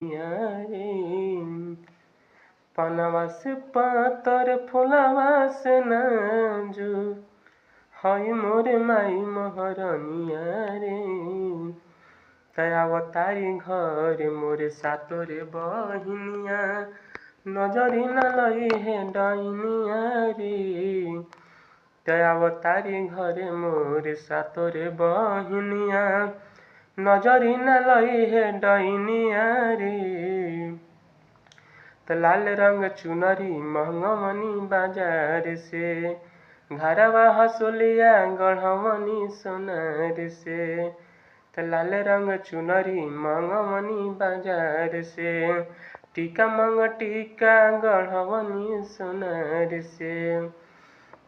रे पनवा से पातर फुलवा से नाजू हई मोरे माई महरनिया रे तयावतारी घर मोरे सातोरे बहिनिया नजरी न लई है डाइनिया रे तयावतारी घरे मोरे सातोरे बहिनिया नजरी न लई है डाइनिया रे लाल रंग चुनरी महंगवनी बाजार से घरवा हसुलिया गढ़वनी सोनार से लाल रंग चुनरी महंगवनी बाजार से टीका मंग टीका गढ़वनी सोनार से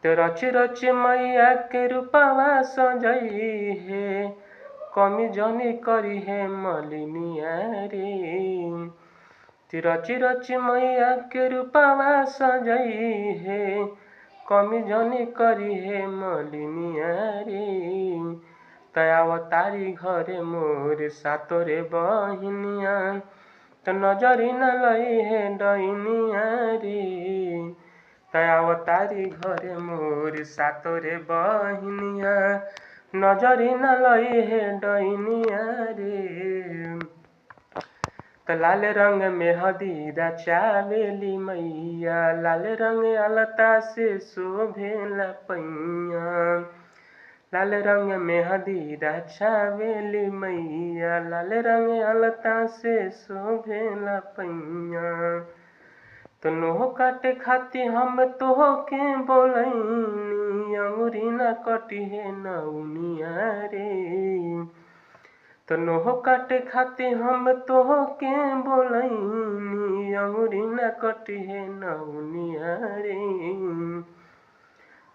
तो रच रच मैया के रूपवा सजई है कमी जनी करी है मलिनिया रे रची रची मैया के रूपवा सजई है कमी जनी करी है मलिनिया रे तयावतारी घरे मोर सातोरे बहिनिया तो नजरी न लई है डइनिया रे तयावतारी घरे मोर सातोरे बहिनिया नजरी न लई है डइनिया रे लाल रंग में हदीरा चावेली मैया लाल रंग अलता से शोभेला पैया लाल रंग में हदीरा चावेली मैया लाल रंग अलता से शोभेला पैया तो नोह काटे खाती हम तो के बोलैनी अंगुरी न कटी है नौनिया रे तो नोह काटे खाते हम तो के बोलैनी अंगुरी न कटी है नौनिया रे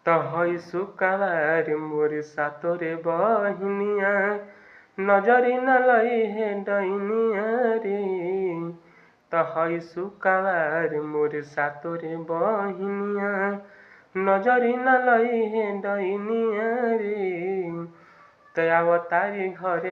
तो हई सुकावार मोर सातोरे बहिनिया नजरी न लई है डइनिया रे तो हई सुकावार मोर सातोरे बहिनिया नजरी न लई है डइनिया रे तयावतारी घरे